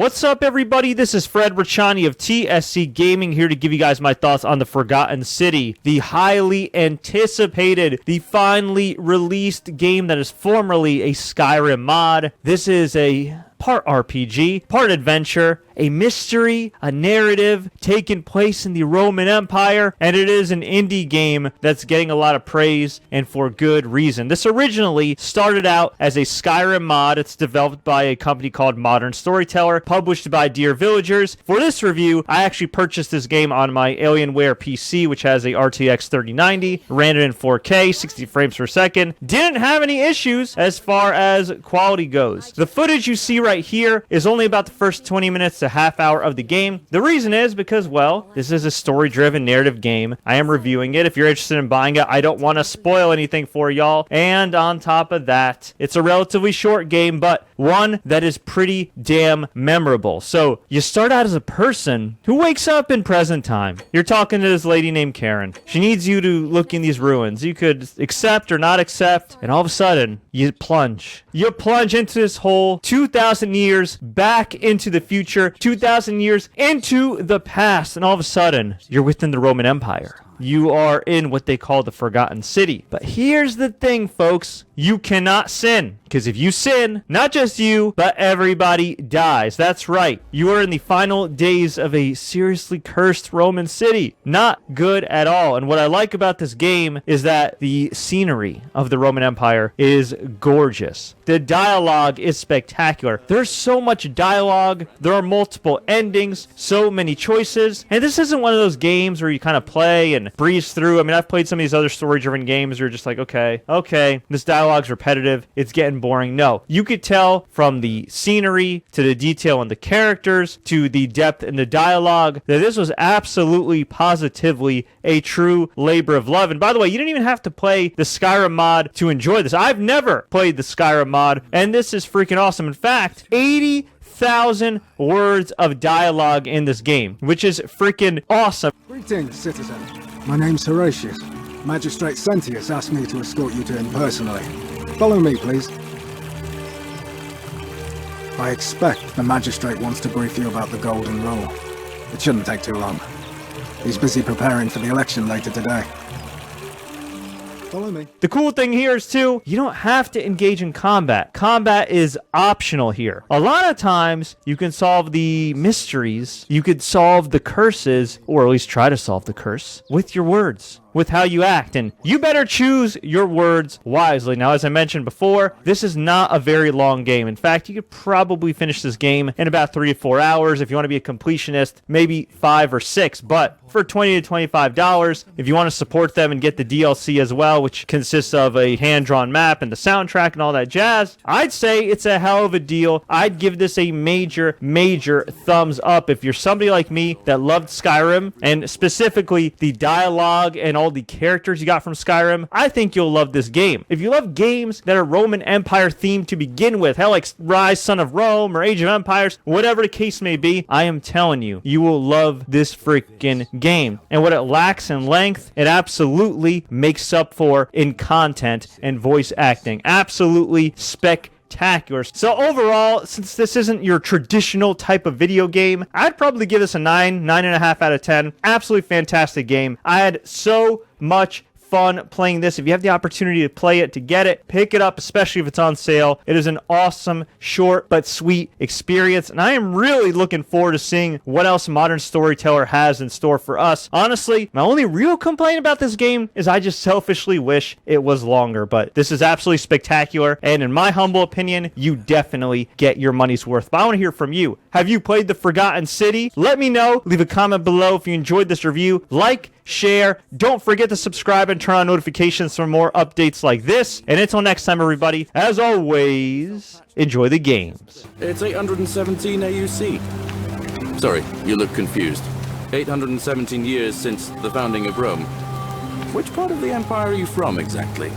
What's up, everybody? This is Fred Richani of TSC Gaming, here to give you guys my thoughts on the Forgotten City, the highly anticipated, the finally released game that is formerly a Skyrim mod. This is a part RPG, part adventure, a mystery, a narrative taking place in the Roman Empire, and it is an indie game that's getting a lot of praise, and for good reason. This originally started out as a Skyrim mod. It's developed by a company called Modern Storyteller, published by Dear Villagers. For this review, I actually purchased this game on my Alienware PC, which has a RTX 3090, ran it in 4K, 60 frames per second, didn't have any issues as far as quality goes. The footage you see right here is only about the first 20 minutes to half hour of the game. The reason is because, well, this is a story-driven narrative game. I am reviewing it. If you're interested in buying it, I don't want to spoil anything for y'all. And on top of that, it's a relatively short game, but one that is pretty damn memorable. So you start out as a person who wakes up in present time. You're talking to this lady named Karen. She needs you to look in these ruins. You could accept or not accept, and all of a sudden, you plunge. You plunge into this hole 2,000 years back into the future, 2,000 years into the past, and all of a sudden, you're within the Roman Empire. You are in what they call the Forgotten City. But here's the thing, folks. You cannot sin. Because if you sin, not just you, but everybody dies. That's right. You are in the final days of a seriously cursed Roman city. Not good at all. And what I like about this game is that the scenery of the Roman Empire is gorgeous. The dialogue is spectacular. There's so much dialogue. There are multiple endings, so many choices. And this isn't one of those games where you kind of play and breeze through. I mean, I've played some of these other story-driven games where you're just like, okay, this dialogue's repetitive. It's getting boring. No, you could tell from the scenery to the detail in the characters to the depth in the dialogue that this was absolutely, positively a true labor of love. And by the way, you didn't even have to play the Skyrim mod to enjoy this. I've never played the Skyrim mod, and this is freaking awesome. In fact, 80,000 words of dialogue in this game, which is freaking awesome. Greetings, citizen. My name's Horatius. Magistrate Sentius asked me to escort you to him personally. Follow me, please. I expect the magistrate wants to brief you about the Golden Rule. It shouldn't take too long. He's busy preparing for the election later today. Follow me. The cool thing here is, too, you don't have to engage in combat. Combat is optional here. A lot of times, you can solve the mysteries, you could solve the curses, or at least try to solve the curse, with your words, with how you act, and you better choose your words wisely. Now, as I mentioned before, this is not a very long game. In fact, you could probably finish this game in about 3 to 4 hours. If you want to be a completionist, maybe 5 or 6, but for $20 to $25, if you want to support them and get the DLC as well, which consists of a hand-drawn map and the soundtrack and all that jazz, I'd say it's a hell of a deal. I'd give this a major thumbs up. If you're somebody like me that loved Skyrim, and specifically the dialogue and all the characters you got from Skyrim, I think you'll love this game. If you love games that are Roman Empire themed to begin with, hell, like Rise, Son of Rome, or Age of Empires, whatever the case may be, I am telling you, you will love this freaking game. And what it lacks in length, it absolutely makes up for in content and voice acting. Absolutely spectacular. So overall, since this isn't your traditional type of video game, I'd probably give this a 9.5 out of 10. Absolutely fantastic game. I had so much fun playing this. If you have the opportunity to play it, to get it, pick it up, especially if it's on sale. It is an awesome, short but sweet experience, and I am really looking forward to seeing what else Modern Storyteller has in store for us. Honestly, my only real complaint about this game is I just selfishly wish it was longer, but this is absolutely spectacular, and in my humble opinion, you definitely get your money's worth. But I want to hear from you. Have you played the Forgotten City? Let me know. Leave a comment below if you enjoyed this review. Like, share, don't forget to subscribe and turn on notifications for more updates like this. And until next time, everybody, as always, enjoy the games. It's 817 AUC. Sorry, you look confused. 817 years since the founding of Rome. Which part of the empire are you from, exactly?